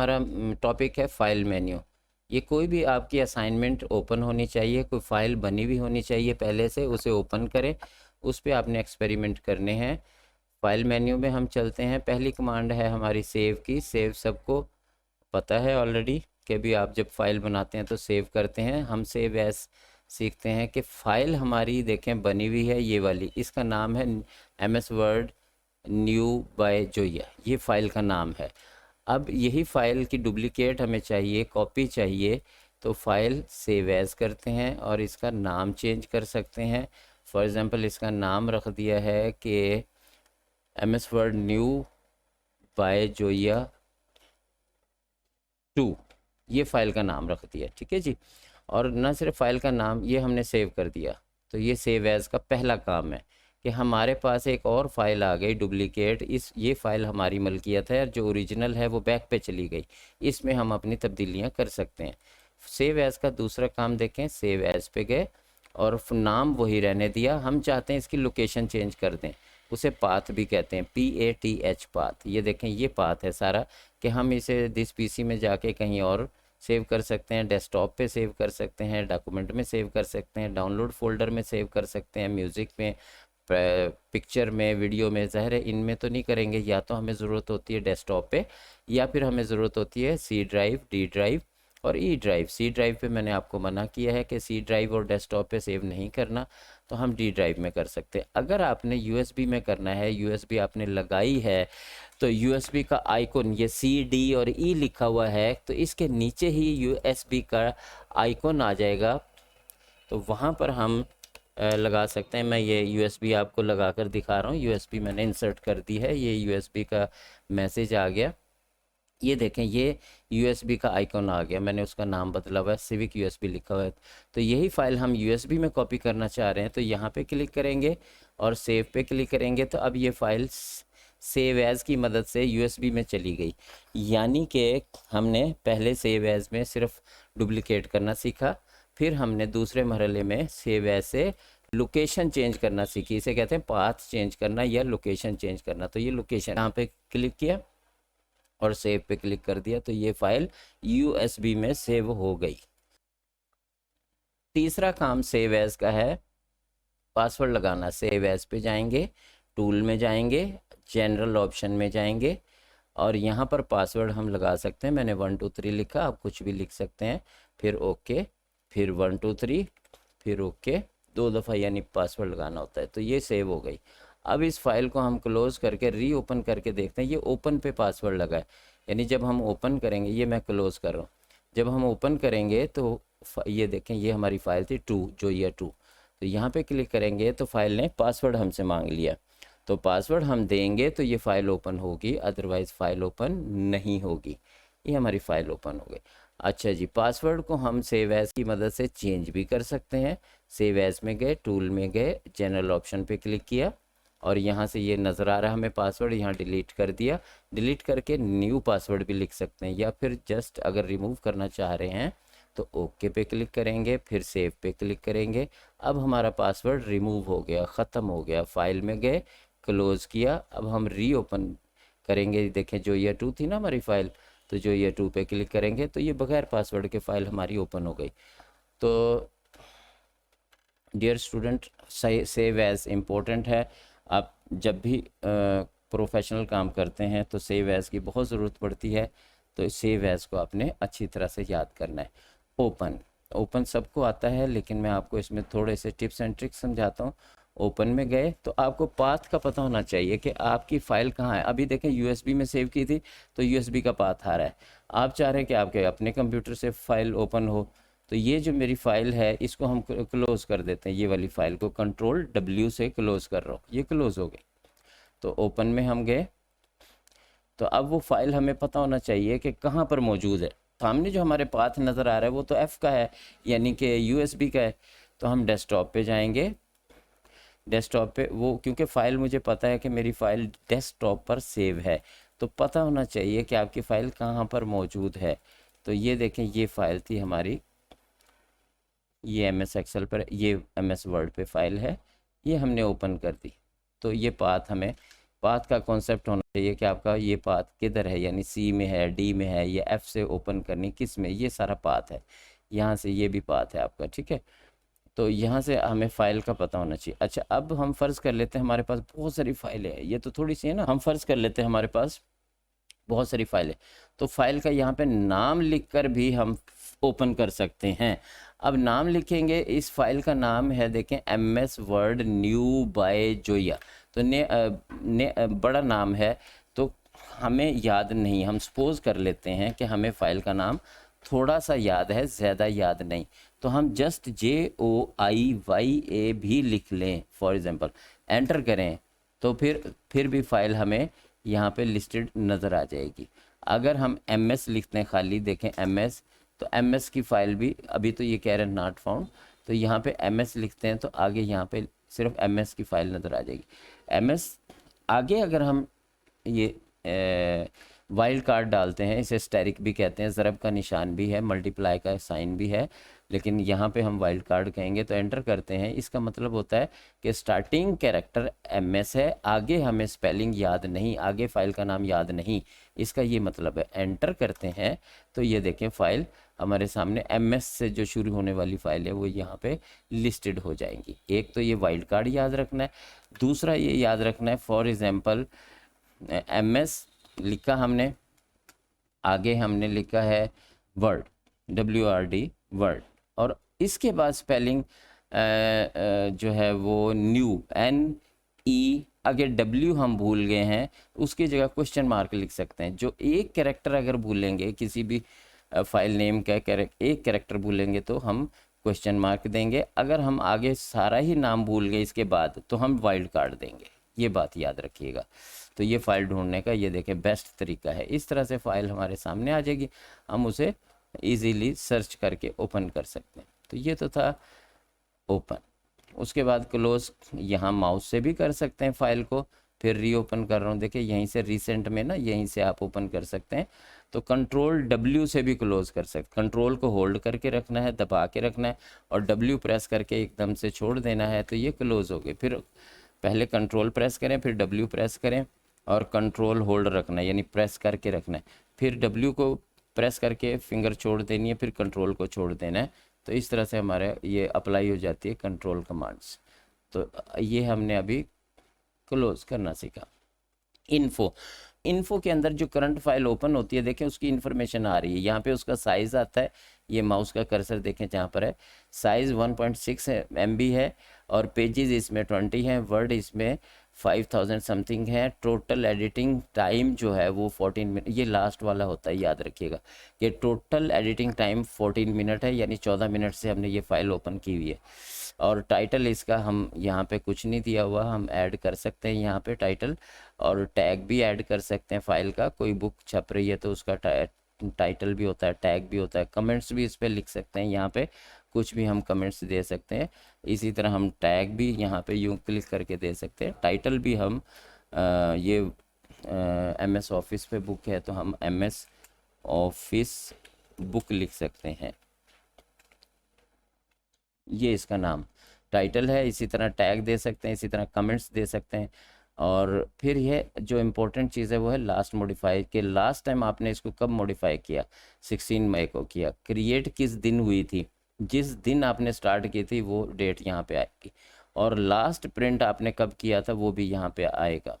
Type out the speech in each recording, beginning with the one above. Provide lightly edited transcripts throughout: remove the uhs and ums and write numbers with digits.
हमारा टॉपिक है file menu. ये कोई भी आपकी असाइनमेंट ओपन होनी चाहिए, कोई फाइल बनी हुई होनी चाहिए पहले से, उसे ओपन करें, उस पर आपने एक्सपेरिमेंट करने हैं। फाइल मेन्यू में हम चलते हैं। पहली कमांड है हमारी सेव की। सेव सबको पता है ऑलरेडी कि भी आप जब फाइल बनाते हैं तो सेव करते हैं। हम सेव एज सीखते हैं कि फ़ाइल हमारी देखें बनी हुई है, ये वाली, इसका नाम है MS word new by Zoya, ये फ़ाइल का नाम है। अब यही फ़ाइल की डुप्लिकेट हमें चाहिए, कॉपी चाहिए, तो फाइल सेव एज करते हैं और इसका नाम चेंज कर सकते हैं। फॉर एग्ज़ाम्पल इसका नाम रख दिया है कि MS word new by Zoya 2, ये फ़ाइल का नाम रख दिया, ठीक है जी। और ना सिर्फ फाइल का नाम, ये हमने सेव कर दिया, तो ये सेव एज का पहला काम है कि हमारे पास एक और फाइल आ गई डुप्लीकेट। ये फ़ाइल हमारी मलकियत है और जो ओरिजिनल है वो बैक पे चली गई, इसमें हम अपनी तब्दीलियां कर सकते हैं। सेव एज का दूसरा काम देखें, सेव एज पे गए और नाम वही रहने दिया। हम चाहते हैं इसकी लोकेशन चेंज कर दें, उसे पाथ भी कहते हैं, PATH पाथ। ये देखें ये पाथ है सारा कि हम इसे दिस PC में जाके कहीं और सेव कर सकते हैं, डेस्कटॉप पे सेव कर सकते हैं, डॉक्यूमेंट में सेव कर सकते हैं, डाउनलोड फोल्डर में सेव कर सकते हैं, म्यूज़िक में, पिक्चर में, वीडियो में। ज़ाहिर है इनमें तो नहीं करेंगे, या तो हमें ज़रूरत होती है डेस्कटॉप पे या फिर हमें ज़रूरत होती है C ड्राइव, D ड्राइव और E ड्राइव। C ड्राइव पे मैंने आपको मना किया है कि C ड्राइव और डेस्कटॉप पे सेव नहीं करना, तो हम D ड्राइव में कर सकते हैं। अगर आपने USB में करना है, USB आपने लगाई है, तो USB का आइकन ये C D और E लिखा हुआ है, तो इसके नीचे ही USB का आइकन आ जाएगा, तो वहाँ पर हम लगा सकते हैं। मैं ये USB आपको लगा कर दिखा रहा हूँ। USB मैंने इंसर्ट कर दी है, ये USB का मैसेज आ गया। ये देखें ये USB का आइकन आ गया, मैंने उसका नाम बदला हुआ है, सिविक USB लिखा हुआ है। तो यही फाइल हम USB में कॉपी करना चाह रहे हैं, तो यहाँ पे क्लिक करेंगे और सेव पे क्लिक करेंगे, तो अब ये फाइल सेव एज़ की मदद से USB में चली गई। यानी कि हमने पहले सेव एज़ में सिर्फ डुप्लिकेट करना सीखा, फिर हमने दूसरे मरहले में सेव एज़ से लोकेशन चेंज करना सीखी। इसे कहते हैं पाथ चेंज करना या लोकेशन चेंज करना। तो ये लोकेशन, यहाँ पे क्लिक किया और सेव पे क्लिक कर दिया, तो ये फाइल USB में सेव हो गई। तीसरा काम सेव एज का है पासवर्ड लगाना। सेव एज पे जाएंगे, टूल में जाएंगे, जनरल ऑप्शन में जाएंगे और यहाँ पर पासवर्ड हम लगा सकते हैं। मैंने 1 2 3 लिखा, आप कुछ भी लिख सकते हैं, फिर ओके, फिर 1 2 3, फिर ओके, 2 दफ़ा यानी पासवर्ड लगाना होता है। तो ये सेव हो गई। अब इस फाइल को हम क्लोज़ करके री ओपन करके देखते हैं। ये ओपन पे पासवर्ड लगा है, यानी जब हम ओपन करेंगे, ये मैं क्लोज़ कर रहा हूँ, जब हम ओपन करेंगे तो ये देखें ये हमारी फ़ाइल थी 2 जोया 2। तो यहाँ पे क्लिक करेंगे तो फाइल ने पासवर्ड हमसे मांग लिया, तो पासवर्ड हम देंगे तो ये फ़ाइल ओपन होगी, अदरवाइज़ फ़ाइल ओपन नहीं होगी। ये हमारी फ़ाइल ओपन हो गई। अच्छा जी, पासवर्ड को हम सेव एज़ की मदद से चेंज भी कर सकते हैं। सेव एज़ में गए, टूल में गए, जनरल ऑप्शन पे क्लिक किया और यहाँ से ये नज़र आ रहा है हमें पासवर्ड, यहाँ डिलीट कर दिया। डिलीट करके न्यू पासवर्ड भी लिख सकते हैं, या फिर जस्ट अगर रिमूव करना चाह रहे हैं तो ओके पे क्लिक करेंगे, फिर सेव पे क्लिक करेंगे। अब हमारा पासवर्ड रिमूव हो गया, ख़त्म हो गया। फाइल में गए, क्लोज़ किया। अब हम री ओपन करेंगे, देखें जोया 2 थी ना हमारी फ़ाइल, तो जोया 2 पे क्लिक करेंगे तो ये बगैर पासवर्ड के फ़ाइल हमारी ओपन हो गई। तो dear student, save as important है। आप जब भी प्रोफेशनल काम करते हैं तो सेव एज़ की बहुत ज़रूरत पड़ती है, तो सेव एज़ को आपने अच्छी तरह से याद करना है। ओपन सबको आता है, लेकिन मैं आपको इसमें थोड़े से टिप्स एंड ट्रिक्स समझाता हूँ। ओपन में गए तो आपको पाथ का पता होना चाहिए कि आपकी फ़ाइल कहाँ है। अभी देखें USB में सेव की थी तो USB का पाथ आ रहा है। आप चाह रहे हैं कि आपके अपने कंप्यूटर से फ़ाइल ओपन हो, तो ये जो मेरी फ़ाइल है इसको हम क्लोज़ कर देते हैं। ये वाली फ़ाइल को कंट्रोल W से क्लोज़ कर रहा हूँ, ये क्लोज़ हो गई। तो ओपन में हम गए, तो अब वो फ़ाइल हमें पता होना चाहिए कि कहाँ पर मौजूद है। सामने जो हमारे पाथ नज़र आ रहा है वो तो F का है, यानी कि USB का है। तो हम डेस्कटॉप पे जाएंगे, डेस्कटॉप पे वो, क्योंकि फ़ाइल मुझे पता है कि मेरी फ़ाइल डेस्कटॉप पर सेव है, तो पता होना चाहिए कि आपकी फ़ाइल कहाँ पर मौजूद है। तो ये देखें ये फ़ाइल थी हमारी, ये MS एक्सेल पर, ये MS वर्ड पे फाइल है, ये हमने ओपन कर दी। तो ये पाथ हमें पाथ का कॉन्सेप्ट होना चाहिए कि आपका ये पाथ किधर है, यानी सी में है, डी में है, या एफ से ओपन करनी किस में, ये सारा पाथ है। यहाँ से ये भी पाथ है आपका, ठीक है। तो यहाँ से हमें फाइल का पता होना चाहिए। अच्छा, अब हम फ़र्ज़ कर लेते हैं हमारे पास बहुत सारी फाइलें हैं, ये तो थोड़ी सी है ना, हम फ़र्ज़ कर लेते हैं हमारे पास बहुत सारी फाइलें, तो फाइल का यहाँ पे नाम लिखकर भी हम ओपन कर सकते हैं। अब नाम लिखेंगे, इस फाइल का नाम है देखें MS word new by Zoya, तो बड़ा नाम है, तो हमें याद नहीं, हम सपोज कर लेते हैं कि हमें फाइल का नाम थोड़ा सा याद है, ज़्यादा याद नहीं, तो हम जस्ट JOIYA भी लिख लें फॉर एग्ज़ाम्पल, एंटर करें, तो फिर भी फाइल हमें यहाँ पे लिस्टेड नज़र आ जाएगी। अगर हम MS लिखते हैं खाली, देखें MS, तो MS की फ़ाइल भी अभी तो ये कह रहे हैं नॉट फाउंड, तो यहाँ पे MS लिखते हैं तो आगे यहाँ पे सिर्फ MS की फ़ाइल नज़र आ जाएगी। MS आगे अगर हम ये वाइल्ड कार्ड डालते हैं, इसे स्टेरिक भी कहते हैं, ज़रब का निशान भी है, मल्टीप्लाई का साइन भी है, लेकिन यहाँ पे हम वाइल्ड कार्ड कहेंगे, तो एंटर करते हैं। इसका मतलब होता है कि स्टार्टिंग कैरेक्टर MS है, आगे हमें स्पेलिंग याद नहीं, आगे फाइल का नाम याद नहीं, इसका ये मतलब है। एंटर करते हैं तो ये देखें फाइल हमारे सामने MS से जो शुरू होने वाली फाइल है वो यहाँ पे लिस्टेड हो जाएंगी। एक तो ये वाइल्ड कार्ड याद रखना है, दूसरा ये याद रखना है फॉर एग्जाम्पल MS लिखा हमने, आगे हमने लिखा है वर्ड, WRD वर्ड, और इसके बाद स्पेलिंग जो है वो न्यू NE, अगर W हम भूल गए हैं उसकी जगह क्वेश्चन मार्क लिख सकते हैं। जो एक कैरेक्टर अगर भूलेंगे, किसी भी फाइल नेम का एक कैरेक्टर भूलेंगे तो हम क्वेश्चन मार्क देंगे, अगर हम आगे सारा ही नाम भूल गए इसके बाद तो हम वाइल्ड कार्ड देंगे, ये बात याद रखिएगा। तो ये फ़ाइल ढूंढने का ये देखें बेस्ट तरीका है। इस तरह से फ़ाइल हमारे सामने आ जाएगी, हम उसे इजीली सर्च करके ओपन कर सकते हैं। तो ये तो था ओपन। उसके बाद क्लोज, यहाँ माउस से भी कर सकते हैं फाइल को, फिर रीओपन कर रहा हूँ, देखिए यहीं से रिसेंट में ना, यहीं से आप ओपन कर सकते हैं। तो कंट्रोल W से भी क्लोज कर सकते, कंट्रोल को होल्ड करके रखना है, दबा के रखना है, और W प्रेस करके एकदम से छोड़ देना है, तो ये क्लोज हो गए। फिर पहले कंट्रोल प्रेस करें, फिर W प्रेस करें, और कंट्रोल होल्ड रखना है, यानी प्रेस करके रखना है, फिर W को प्रेस करके फिंगर छोड़ देनी है, फिर कंट्रोल को छोड़ देना है। तो इस तरह से हमारे ये अप्लाई हो जाती है कंट्रोल कमांड्स। तो ये हमने अभी क्लोज करना सीखा। इन्फो के अंदर जो करंट फाइल ओपन होती है, देखें उसकी इन्फॉर्मेशन आ रही है, यहाँ पे उसका साइज़ आता है, ये माउस का कर्सर देखें जहाँ पर है, साइज़ 1.6 MB है, और पेजेस इसमें 20 हैं, वर्ड इसमें 5000 समथिंग है, टोटल एडिटिंग टाइम जो है वो 14 मिनट, ये लास्ट वाला होता है, याद रखिएगा कि टोटल एडिटिंग टाइम 14 मिनट है, यानी 14 मिनट से हमने ये फ़ाइल ओपन की हुई है। और टाइटल इसका हम यहाँ पे कुछ नहीं दिया हुआ, हम ऐड कर सकते हैं यहाँ पे टाइटल, और टैग भी ऐड कर सकते हैं फाइल का, कोई बुक छप रही है तो उसका टाइटल भी होता है, टैग भी होता है, कमेंट्स भी इस पर लिख सकते हैं, यहाँ पे कुछ भी हम कमेंट्स दे सकते हैं। इसी तरह हम टैग भी यहाँ पे यूँ क्लिक करके दे सकते हैं। टाइटल भी हम ये MS ऑफिस पे बुक है तो हम MS ऑफिस बुक लिख सकते हैं, ये इसका नाम टाइटल है। इसी तरह टैग दे सकते हैं, इसी तरह कमेंट्स दे सकते हैं। और फिर ये जो इम्पोर्टेंट चीज़ है वो है लास्ट मॉडिफाई, के लास्ट टाइम आपने इसको कब मॉडिफाई किया, 16 मई को किया। क्रिएट किस दिन हुई थी, जिस दिन आपने स्टार्ट की थी वो डेट यहाँ पे आएगी, और लास्ट प्रिंट आपने कब किया था वो भी यहाँ पे आएगा।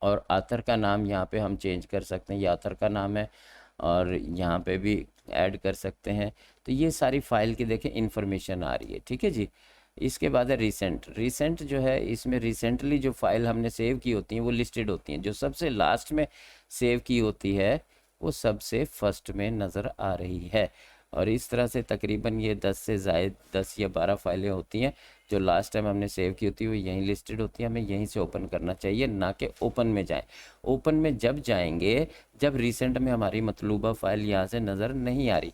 और आथर का नाम यहाँ पे हम चेंज कर सकते हैं, ये आथर का नाम है, और यहाँ पे भी ऐड कर सकते हैं। तो ये सारी फाइल की देखें इन्फॉर्मेशन आ रही है, ठीक है जी। इसके बाद है रिसेंट जो है, इसमें रिसेंटली जो फाइल हमने सेव की होती हैं वो लिस्टेड होती हैं, जो सबसे लास्ट में सेव की होती है वो सबसे फर्स्ट में नज़र आ रही है। और इस तरह से तकरीबन ये 10 से ज़ायद 10 या 12 फाइलें होती हैं जो लास्ट टाइम हमने सेव की होती है, वो यहीं लिस्टेड होती है, हमें यहीं से ओपन करना चाहिए, ना कि ओपन में जाएं। ओपन में जब जाएंगे जब रिसेंट में हमारी मतलूबा फ़ाइल यहाँ से नज़र नहीं आ रही।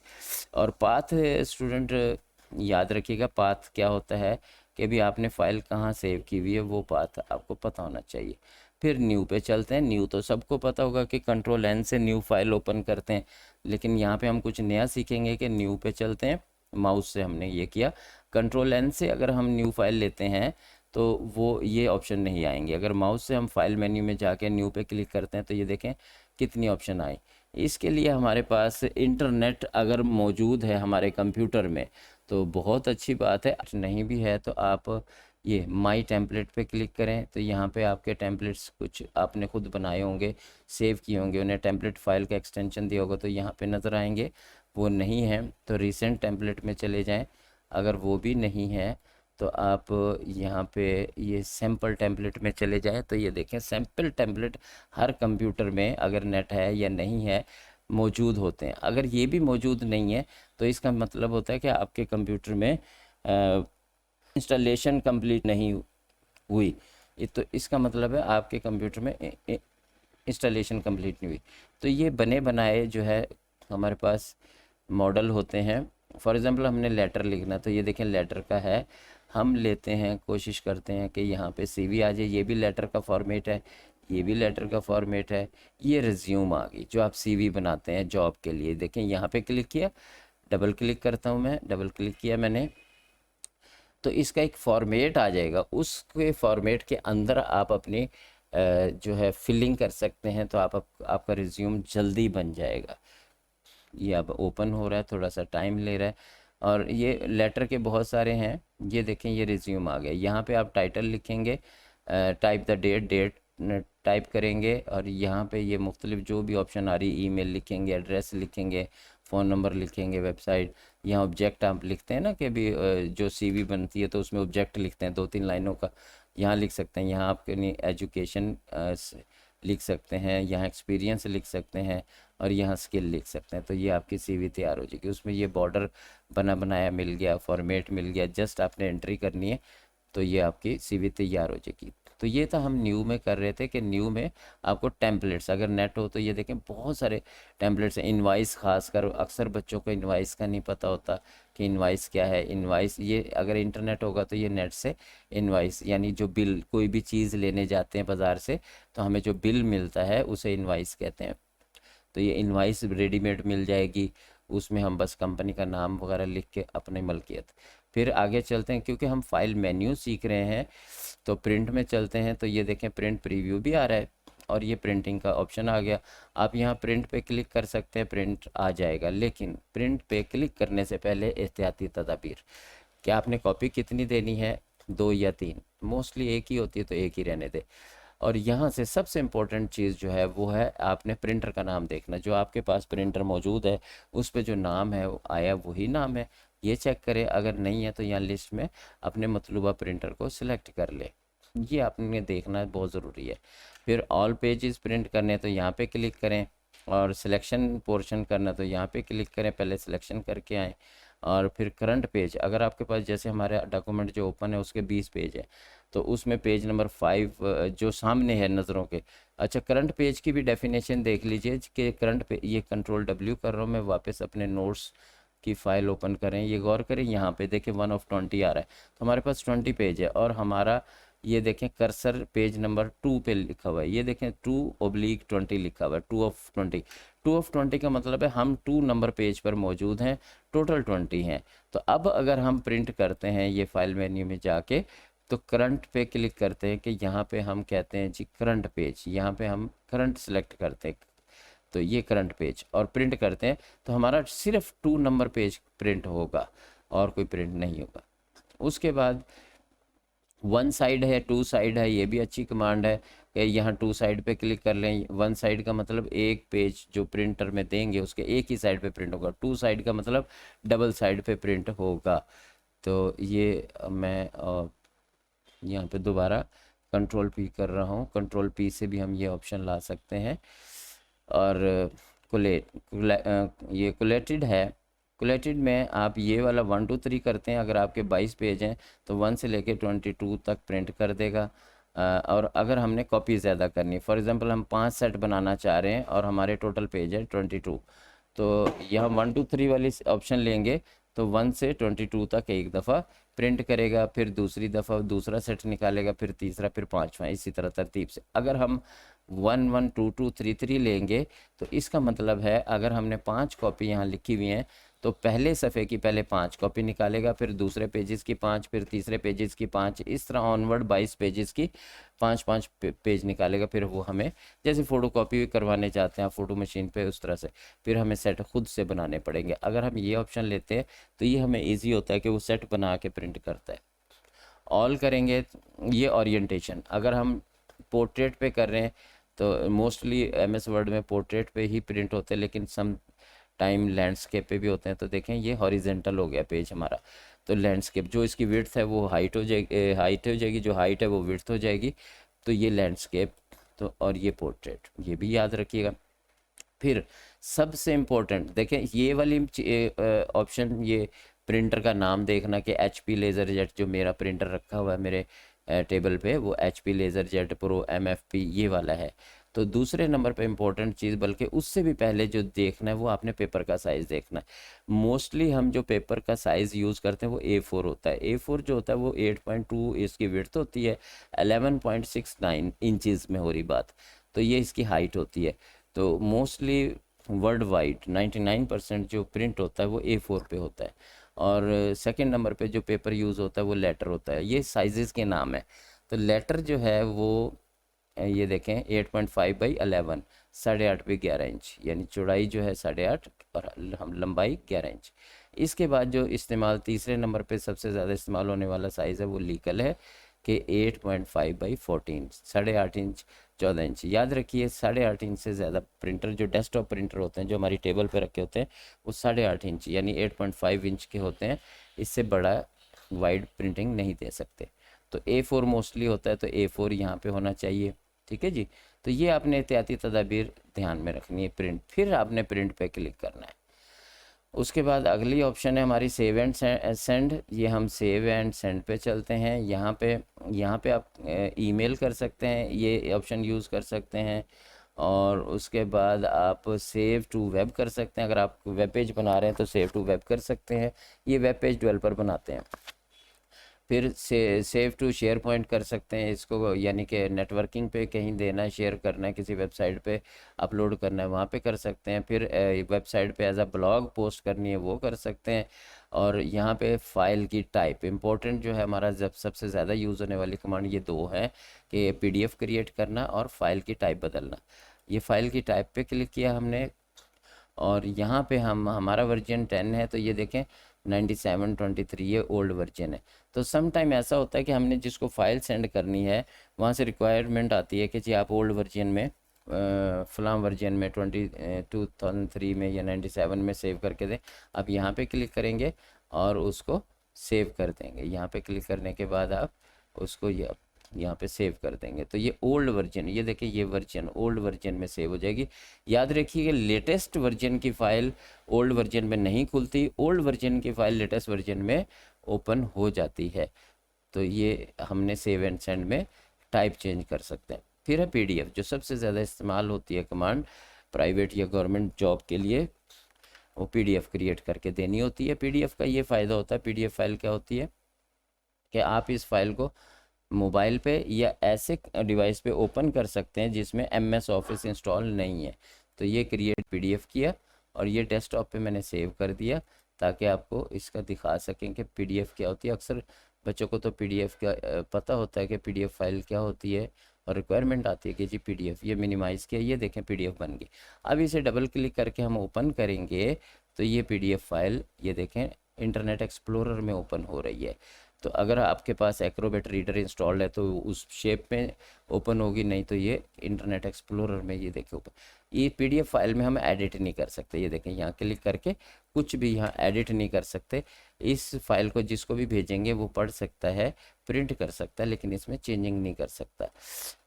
और पाथ स्टूडेंट याद रखिएगा, पाथ क्या होता है कि भी आपने फ़ाइल कहाँ सेव की हुई है वो पाथ आपको पता होना चाहिए। फिर न्यू पे चलते हैं। न्यू तो सबको पता होगा कि कंट्रोल N से न्यू फाइल ओपन करते हैं, लेकिन यहाँ पे हम कुछ नया सीखेंगे कि न्यू पे चलते हैं। माउस से हमने ये किया, कंट्रोल N से अगर हम न्यू फाइल लेते हैं तो वो ये ऑप्शन नहीं आएंगे। अगर माउस से हम फाइल मेन्यू में जाके न्यू पे क्लिक करते हैं तो ये देखें कितनी ऑप्शन आई। इसके लिए हमारे पास इंटरनेट अगर मौजूद है हमारे कंप्यूटर में तो बहुत अच्छी बात है, नहीं भी है तो आप ये माई टेम्पलेट पे क्लिक करें तो यहाँ पे आपके टेम्पलेट्स कुछ आपने खुद बनाए होंगे, सेव किए होंगे, उन्हें टेम्पलेट फाइल का एक्सटेंशन दिया होगा तो यहाँ पे नज़र आएंगे। वो नहीं है तो रिसेंट टेम्पलेट में चले जाएं, अगर वो भी नहीं है तो आप यहाँ पे ये सैम्पल टेम्पलेट में चले जाएं तो ये देखें सैम्पल टेम्पलेट हर कंप्यूटर में अगर नेट है या नहीं है मौजूद होते हैं। अगर ये भी मौजूद नहीं है तो इसका मतलब होता है कि आपके कंप्यूटर में इंस्टॉलेशन कंप्लीट नहीं हुई। तो इसका मतलब है आपके कंप्यूटर में इंस्टॉलेशन कंप्लीट नहीं हुई। तो ये बने बनाए जो है हमारे पास मॉडल होते हैं। फॉर एग्ज़ाम्पल हमने लेटर लिखना तो ये देखें लेटर का है, हम लेते हैं कोशिश करते हैं कि यहाँ पे सीवी आ जाए। ये भी लेटर का फॉर्मेट है, ये भी लेटर का फॉर्मेट है। ये रिज्यूम आ गई जो आप सीवी बनाते हैं जॉब के लिए। देखें यहाँ पे क्लिक किया, डबल क्लिक करता हूँ मैं, डबल क्लिक किया मैंने तो इसका एक फॉर्मेट आ जाएगा। उसके फॉर्मेट के अंदर आप अपनी जो है फिलिंग कर सकते हैं तो आपका रिज्यूम जल्दी बन जाएगा। ये अब ओपन हो रहा है, थोड़ा सा टाइम ले रहा है। और ये लेटर के बहुत सारे हैं, ये देखें ये रिज्यूम आ गया। यहाँ पे आप टाइटल लिखेंगे, टाइप द डेट टाइप करेंगे और यहाँ पे ये मुख्तलिफ जो भी ऑप्शन आ रही, ईमेल लिखेंगे, एड्रेस लिखेंगे, फ़ोन नंबर लिखेंगे, वेबसाइट। यहाँ ऑब्जेक्ट आप लिखते हैं ना कि अभी जो सीवी बनती है तो उसमें ऑब्जेक्ट लिखते हैं 2-3 लाइनों का, यहाँ लिख सकते हैं। यहाँ आपके एजुकेशन लिख सकते हैं, यहाँ एक्सपीरियंस लिख सकते हैं और यहाँ स्किल लिख सकते हैं। तो ये आपकी सीवी तैयार हो जाएगी। उसमें ये बॉर्डर बना बनाया मिल गया, फॉर्मेट मिल गया, जस्ट आपने एंट्री करनी है तो ये आपकी सीवी तैयार हो जाएगी। तो ये था हम न्यू में कर रहे थे कि न्यू में आपको टेम्पलेट्स अगर नेट हो तो ये देखें बहुत सारे टेम्पलेट्स हैं। इनवाइस खासकर अक्सर बच्चों को इनवाइस का नहीं पता होता कि इनवाइस क्या है। इनवाइस ये अगर इंटरनेट होगा तो ये नेट से इनवाइस यानी जो बिल, कोई भी चीज़ लेने जाते हैं बाज़ार से तो हमें जो बिल मिलता है उसे इनवाइस कहते हैं। तो ये इनवाइस रेडीमेड मिल जाएगी, उसमें हम बस कंपनी का नाम वगैरह लिख के अपनी मलकियत। फिर आगे चलते हैं क्योंकि हम फाइल मेन्यू सीख रहे हैं तो प्रिंट में चलते हैं। तो ये देखें प्रिंट प्रीव्यू भी आ रहा है और ये प्रिंटिंग का ऑप्शन आ गया। आप यहाँ प्रिंट पे क्लिक कर सकते हैं, प्रिंट आ जाएगा। लेकिन प्रिंट पे क्लिक करने से पहले एहतियाती तदाबीर, क्या आपने कॉपी कितनी देनी है, 2 या 3, मोस्टली एक ही होती है तो एक ही रहने दे। और यहाँ से सबसे इम्पोर्टेंट चीज़ जो है वो है आपने प्रिंटर का नाम देखना। जो आपके पास प्रिंटर मौजूद है उस पर जो नाम है वो आया वही नाम है, ये चेक करें। अगर नहीं है तो यहाँ लिस्ट में अपने मतलूबा प्रिंटर को सिलेक्ट कर ले, ये आपने देखना बहुत ज़रूरी है। फिर ऑल पेजेस प्रिंट करने तो यहाँ पे क्लिक करें और सिलेक्शन पोर्शन करना तो यहाँ पे क्लिक करें, पहले सिलेक्शन करके आएँ। और फिर करंट पेज, अगर आपके पास जैसे हमारे डॉक्यूमेंट जो ओपन है उसके 20 पेज है तो उसमें पेज नंबर 5 जो सामने है नज़रों के। अच्छा, करंट पेज की भी डेफिनेशन देख लीजिए कि करंट पे, ये कंट्रोल W कर रहा हूँ मैं, वापस अपने नोट्स की फ़ाइल ओपन करें। ये गौर करें यहाँ पे देखें 1 of 20 आ रहा है तो हमारे पास 20 पेज है। और हमारा ये देखें कर्सर पेज नंबर 2 पे लिखा हुआ है, ये देखें 2/20 लिखा हुआ है, 2 of 20। 2 of 20 का मतलब है हम 2 नंबर पेज पर मौजूद हैं, टोटल 20 हैं। तो अब अगर हम प्रिंट करते हैं ये फाइल मेन्यू में जाके तो करंट पे क्लिक करते हैं कि यहाँ पे हम कहते हैं जी करंट पेज, यहाँ पे हम करंट सेलेक्ट करते हैं तो ये करंट पेज और प्रिंट करते हैं तो हमारा सिर्फ 2 नंबर पेज प्रिंट होगा और कोई प्रिंट नहीं होगा। उसके बाद 1 साइड है, 2 साइड है, ये भी अच्छी कमांड है कि यहाँ 2 साइड पे क्लिक कर लें। 1 साइड का मतलब एक पेज जो प्रिंटर में देंगे उसके एक ही साइड पे प्रिंट होगा, 2 साइड का मतलब डबल साइड पे प्रिंट होगा। तो ये मैं यहाँ पे दोबारा कंट्रोल P कर रहा हूँ, कंट्रोल P से भी हम ये ऑप्शन ला सकते हैं। और ये कोलेटेड है, कोलेटेड में आप ये वाला 1 2 3 करते हैं। अगर आपके 22 पेज हैं तो 1 से लेके 22 तक प्रिंट कर देगा। और अगर हमने कॉपी ज़्यादा करनी, फॉर एग्ज़ाम्पल हम 5 सेट बनाना चाह रहे हैं और हमारे टोटल पेज है 22, तो यहाँ 1 2 3 वाली ऑप्शन लेंगे तो 1 से 22 तक एक दफ़ा प्रिंट करेगा, फिर दूसरी दफ़ा दूसरा सेट निकालेगा, फिर तीसरा, फिर पांचवा, इसी तरह तरतीब से। अगर हम 1 1 2 2 3 3 लेंगे तो इसका मतलब है अगर हमने 5 कॉपी यहाँ लिखी हुई हैं तो पहले सफ़े की पहले 5 कॉपी निकालेगा, फिर दूसरे पेजेस की 5, फिर तीसरे पेजेस की 5, इस तरह ऑनवर्ड 22 पेजेस की 5-5 पेज निकालेगा। फिर वो हमें जैसे फ़ोटो कॉपी करवाने जाते हैं फ़ोटो मशीन पे, उस तरह से फिर हमें सेट खुद से बनाने पड़ेंगे। अगर हम ये ऑप्शन लेते हैं तो ये हमें ईजी होता है कि वो सेट बना के प्रिंट करता है। ऑल करेंगे ये ओरिएंटेशन। अगर हम पोर्ट्रेट पे कर रहे हैं तो मोस्टली MS वर्ड में पोर्ट्रेट पे ही प्रिंट होते हैं, लेकिन सम टाइम लैंडस्केप पे भी होते हैं। तो देखें ये हॉरिजेंटल हो गया पेज हमारा। तो लैंडस्केप जो इसकी विड्थ है वो हाइट हो जाएगी, जो हाइट है वो विड्थ हो जाएगी। तो ये लैंडस्केप, तो और ये पोर्ट्रेट, ये भी याद रखिएगा। फिर सबसे इम्पोर्टेंट देखें ये वाली ऑप्शन, ये प्रिंटर का नाम देखना कि HP लेज़र जेट, जो मेरा प्रिंटर रखा हुआ है मेरे टेबल पे, वो HP laser jet pro MFP ये वाला है। तो दूसरे नंबर पे इम्पोर्टेंट चीज़, बल्कि उससे भी पहले जो देखना है वो आपने पेपर का साइज़ देखना है। मोस्टली हम जो पेपर का साइज़ यूज़ करते हैं वो A4 होता है। A4 जो होता है वो 8.2 इसकी विड्थ होती है, 11.69 इंचज़ में हो रही बात, तो ये इसकी हाइट होती है। तो मोस्टली वर्ल्ड वाइड 99% जो प्रिंट होता है वो A4 पे होता है। और सेकंड नंबर पे जो पेपर यूज़ होता है वो लेटर होता है। ये साइजेस के नाम है। तो लेटर जो है वो ये देखें 8.5/11, 8.5 पे 11 इंच, यानी चौड़ाई जो है 8.5 और हम लंबाई 11 इंच। इसके बाद जो इस्तेमाल तीसरे नंबर पे सबसे ज़्यादा इस्तेमाल होने वाला साइज़ है वो लीगल है कि 8.5/14, 8.5 इंच 14 इंच। याद रखिए 8.5 इंच से ज़्यादा प्रिंटर, जो डेस्कटॉप प्रिंटर होते हैं जो हमारी टेबल पे रखे होते हैं, वो 8.5 इंच यानी 8.5 इंच के होते हैं। इससे बड़ा वाइड प्रिंटिंग नहीं दे सकते। तो A4 मोस्टली होता है, तो A4 यहाँ पे होना चाहिए। ठीक है जी। तो ये आपने एहतियाती तदाबीर ध्यान में रखनी है। प्रिंट, फिर आपने प्रिंट पे क्लिक करना है। उसके बाद अगली ऑप्शन है हमारी सेव एंड सेंड। ये हम सेव एंड सेंड पे चलते हैं। यहाँ पे आप ईमेल कर सकते हैं, ये ऑप्शन यूज़ कर सकते हैं। और उसके बाद आप सेव टू वेब कर सकते हैं। अगर आप वेब पेज बना रहे हैं तो सेव टू वेब कर सकते हैं, ये वेब पेज डेवलपर बनाते हैं। फिर सेव टू शेयर पॉइंट कर सकते हैं इसको, यानी कि नेटवर्किंग पे कहीं देना है, शेयर करना है, किसी वेबसाइट पे अपलोड करना है, वहाँ पे कर सकते हैं। फिर वेबसाइट पे एज अ ब्लॉग पोस्ट करनी है वो कर सकते हैं। और यहाँ पे फाइल की टाइप इंपॉर्टेंट जो है हमारा, जब सबसे ज़्यादा यूज़ होने वाली कमांड ये दो है कि PDF क्रिएट करना और फाइल की टाइप बदलना। ये फाइल की टाइप पे क्लिक किया हमने, और यहाँ पे हमारा वर्जन 10 है, तो ये देखें 9723 ये ओल्ड वर्जन है। तो सम टाइम ऐसा होता है कि हमने जिसको फाइल सेंड करनी है वहाँ से रिक्वायरमेंट आती है कि जी आप ओल्ड वर्जन में फलां वर्जन में 2003 में या 97 में सेव करके दें। आप यहाँ पे क्लिक करेंगे और उसको सेव कर देंगे। यहाँ पे क्लिक करने के बाद आप उसको यहाँ पे सेव कर देंगे। तो ये ओल्ड वर्जन, ये देखिए ये वर्जन ओल्ड वर्जन में सेव हो जाएगी। याद रखिएगा लेटेस्ट वर्जन की फ़ाइल ओल्ड वर्जन में नहीं खुलती, ओल्ड वर्जन की फ़ाइल लेटेस्ट वर्जन में ओपन हो जाती है। तो ये हमने सेव एंड सेंड में टाइप चेंज कर सकते हैं। फिर है PDF, जो सबसे ज़्यादा इस्तेमाल होती है कमांड प्राइवेट या गवर्नमेंट जॉब के लिए, वो PDF क्रिएट करके देनी होती है। PDF का ये फ़ायदा होता है, PDF फाइल क्या होती है कि आप इस फाइल को मोबाइल पे या ऐसे डिवाइस पे ओपन कर सकते हैं जिसमें MS ऑफिस इंस्टॉल नहीं है। तो ये क्रिएट PDF किया और ये डेस्कटॉप पे मैंने सेव कर दिया ताकि आपको इसका दिखा सकें कि PDF क्या होती है। अक्सर बच्चों को तो PDF का पता होता है कि PDF फाइल क्या होती है, और रिक्वायरमेंट आती है कि जी PDF, ये मिनिमाइज़ किया, ये देखें PDF बन गई। अब इसे डबल क्लिक करके हम ओपन करेंगे तो ये PDF फाइल ये देखें इंटरनेट एक्सप्लोरर में ओपन हो रही है। तो अगर आपके पास एक्रोबेट रीडर इंस्टॉल्ड है तो उस शेप में ओपन होगी, नहीं तो ये इंटरनेट एक्सप्लोरर में ये देखें ओपन। ये PDF फाइल में हम एडिट नहीं कर सकते, ये देखें यहाँ क्लिक करके कुछ भी यहाँ एडिट नहीं कर सकते। इस फाइल को जिसको भी भेजेंगे वो पढ़ सकता है, प्रिंट कर सकता है, लेकिन इसमें चेंजिंग नहीं कर सकता।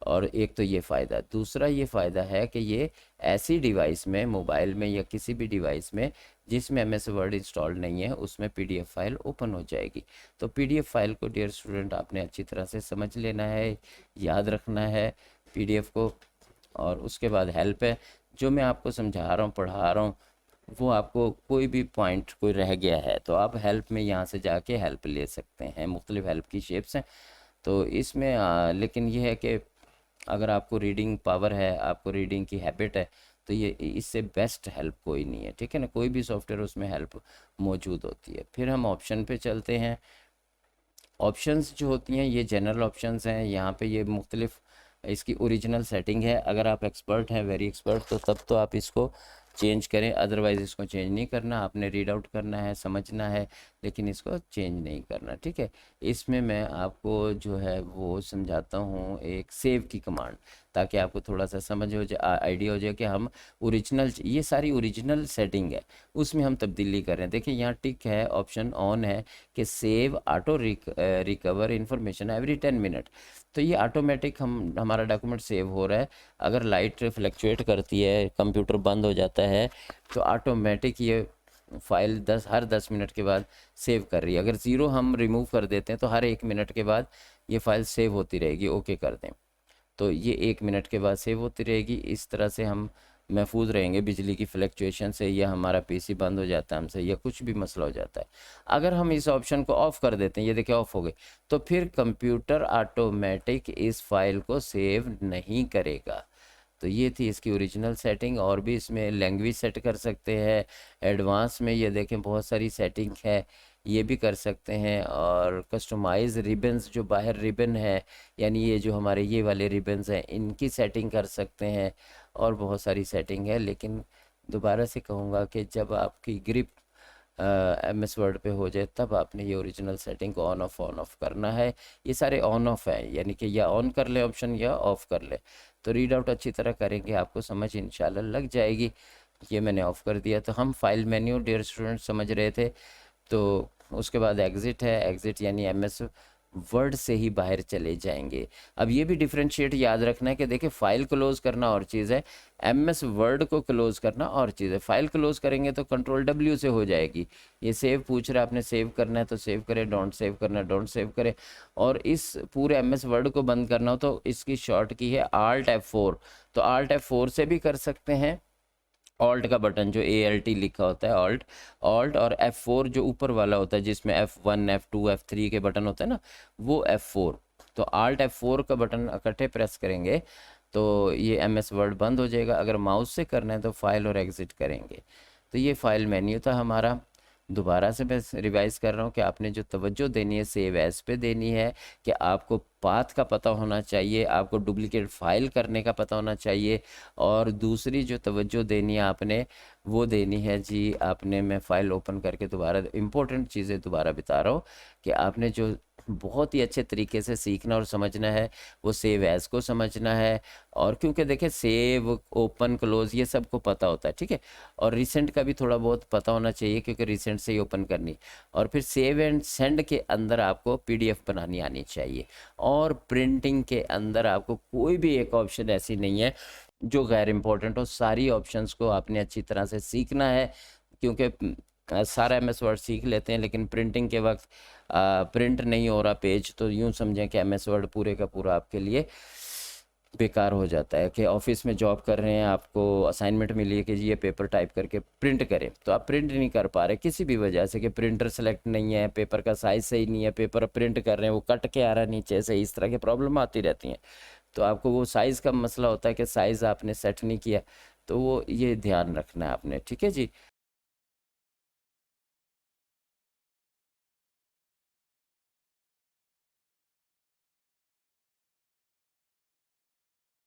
और एक तो ये फ़ायदा, दूसरा ये फ़ायदा है कि ये ऐसी डिवाइस में, मोबाइल में या किसी भी डिवाइस में जिसमें MS वर्ड इंस्टॉल नहीं है उसमें PDF फाइल ओपन हो जाएगी। तो PDF फाइल को डियर स्टूडेंट आपने अच्छी तरह से समझ लेना है, याद रखना है PDF को। और उसके बाद हेल्प है, जो मैं आपको समझा रहा हूँ पढ़ा रहा हूँ वो आपको कोई भी पॉइंट कोई रह गया है तो आप हेल्प में यहाँ से जाके हेल्प ले सकते हैं। मुख्तलिफ हेल्प की शेप्स हैं तो इसमें लेकिन यह है कि अगर आपको रीडिंग पावर है, आपको रीडिंग की हैबिट है, तो तो ये इससे बेस्ट हेल्प कोई नहीं है, ठीक है ना। कोई भी सॉफ्टवेयर उसमें हेल्प मौजूद होती है। फिर हम ऑप्शन पे चलते हैं। ऑप्शंस जो होती हैं ये जनरल ऑप्शंस हैं। यहाँ पे ये मुख्तलिफ इसकी ओरिजिनल सेटिंग है। अगर आप एक्सपर्ट हैं, वेरी एक्सपर्ट, तो तब तो आप इसको चेंज करें, अदरवाइज़ इसको चेंज नहीं करना। आपने रीड आउट करना है, समझना है, लेकिन इसको चेंज नहीं करना, ठीक है। इसमें मैं आपको जो है वो समझाता हूँ एक सेव की कमांड, ताकि आपको थोड़ा सा समझ हो जाए, आइडिया हो जाए कि हम ओरिजिनल, ये सारी ओरिजिनल सेटिंग है, उसमें हम तब्दीली कर रहे हैं। देखिए यहाँ टिक है, ऑप्शन ऑन है कि save auto recover information every 10 minute. तो ये ऑटोमेटिक हमारा डॉक्यूमेंट सेव हो रहा है। अगर लाइट फ्लक्चुएट करती है, कंप्यूटर बंद हो जाता है, तो ऑटोमेटिक ये फाइल हर 10 मिनट के बाद सेव कर रही है। अगर ज़ीरो हम रिमूव कर देते हैं तो हर 1 मिनट के बाद ये फाइल सेव होती रहेगी। ओके कर दें तो ये 1 मिनट के बाद सेव होती रहेगी। इस तरह से हम महफूज रहेंगे बिजली की फ्लक्चुएशन से, या हमारा पीसी बंद हो जाता है हमसे, या कुछ भी मसला हो जाता है। अगर हम इस ऑप्शन को ऑफ़ कर देते हैं, ये देखिए ऑफ़ हो गई, तो फिर कंप्यूटर ऑटोमेटिक इस फाइल को सेव नहीं करेगा। तो ये थी इसकी ओरिजिनल सेटिंग। और भी इसमें लैंग्वेज सेट कर सकते हैं। एडवांस में ये देखें बहुत सारी सेटिंग है, ये भी कर सकते हैं। और कस्टमाइज रिबन्स, जो बाहर रिबन है, यानी ये जो हमारे ये वाले रिबन्स हैं, इनकी सेटिंग कर सकते हैं। और बहुत सारी सेटिंग है। लेकिन दोबारा से कहूँगा कि जब आपकी ग्रिप MS वर्ड पे हो जाए, तब आपने ये ओरिजिनल सेटिंग को ऑन ऑफ करना है। ये सारे ऑन ऑफ है, यानी कि या ऑन कर ले ऑप्शन या ऑफ़ कर ले। तो रीड आउट अच्छी तरह करेंगे, आपको समझ इंशाल्लाह लग जाएगी। ये मैंने ऑफ़ कर दिया। तो हम फाइल मेन्यू डियर स्टूडेंट समझ रहे थे। तो उसके बाद एग्ज़िट है, एग्ज़िट यानी MS वर्ड से ही बाहर चले जाएंगे। अब ये भी डिफ्रेंशिएट याद रखना है कि देखिए फ़ाइल क्लोज़ करना और चीज़ है, MS वर्ड को क्लोज़ करना और चीज़ है। फ़ाइल क्लोज़ करेंगे तो कंट्रोल W से हो जाएगी। ये सेव पूछ रहा है, आपने सेव करना है तो सेव करें, डोंट सेव करना है डोंट सेव करें। और इस पूरे MS वर्ड को बंद करना हो तो इसकी शॉर्ट की है Alt F4। तो Alt F4 से भी कर सकते हैं। ऑल्ट का बटन जो ALT लिखा होता है, ऑल्ट और F4 जो ऊपर वाला होता है, जिसमें F1 F2 F3 के बटन होते हैं ना, वो F4। तो Alt F4 का बटन इकट्ठे प्रेस करेंगे तो ये MS वर्ड बंद हो जाएगा। अगर माउस से करना है तो फाइल और एग्ज़िट करेंगे। तो ये फाइल मेन्यू था हमारा। दोबारा से मैं रिवाइज़ कर रहा हूँ कि आपने जो तवज्जो देनी है सेव एज पे देनी है, कि आपको पाथ का पता होना चाहिए, आपको डुप्लीकेट फ़ाइल करने का पता होना चाहिए। और दूसरी जो तवज्जो देनी है आपने, वो देनी है जी आपने, मैं फ़ाइल ओपन करके दोबारा इंपॉर्टेंट चीज़ें दोबारा बता रहा हूँ, कि आपने जो बहुत ही अच्छे तरीके से सीखना और समझना है, वो सेव एज़ को समझना है। और क्योंकि देखिए सेव, ओपन, क्लोज़ ये सबको पता होता है, ठीक है। और रिसेंट का भी थोड़ा बहुत पता होना चाहिए, क्योंकि रिसेंट से ही ओपन करनी। और फिर सेव एंड सेंड के अंदर आपको PDF बनानी आनी चाहिए। और प्रिंटिंग के अंदर आपको कोई भी एक ऑप्शन ऐसी नहीं है जो गैर इंपॉर्टेंट हो। सारी ऑप्शंस को आपने अच्छी तरह से सीखना है, क्योंकि सारा MS वर्ड सीख लेते हैं, लेकिन प्रिंटिंग के वक्त प्रिंट नहीं हो रहा पेज, तो यूँ समझें कि MS वर्ड पूरे का पूरा आपके लिए बेकार हो जाता है। कि ऑफिस में जॉब कर रहे हैं, आपको असाइनमेंट मिली है कि जी ये पेपर टाइप करके प्रिंट करें, तो आप प्रिंट नहीं कर पा रहे किसी भी वजह से, कि प्रिंटर सेलेक्ट नहीं है, पेपर का साइज़ सही नहीं है, पेपर प्रिंट कर रहे हैं वो कट के आ रहा है नीचे से, इस तरह की प्रॉब्लम आती रहती हैं। तो आपको वो साइज़ का मसला होता है कि साइज़ आपने सेट नहीं किया, तो वो ये ध्यान रखना है आपने, ठीक है जी।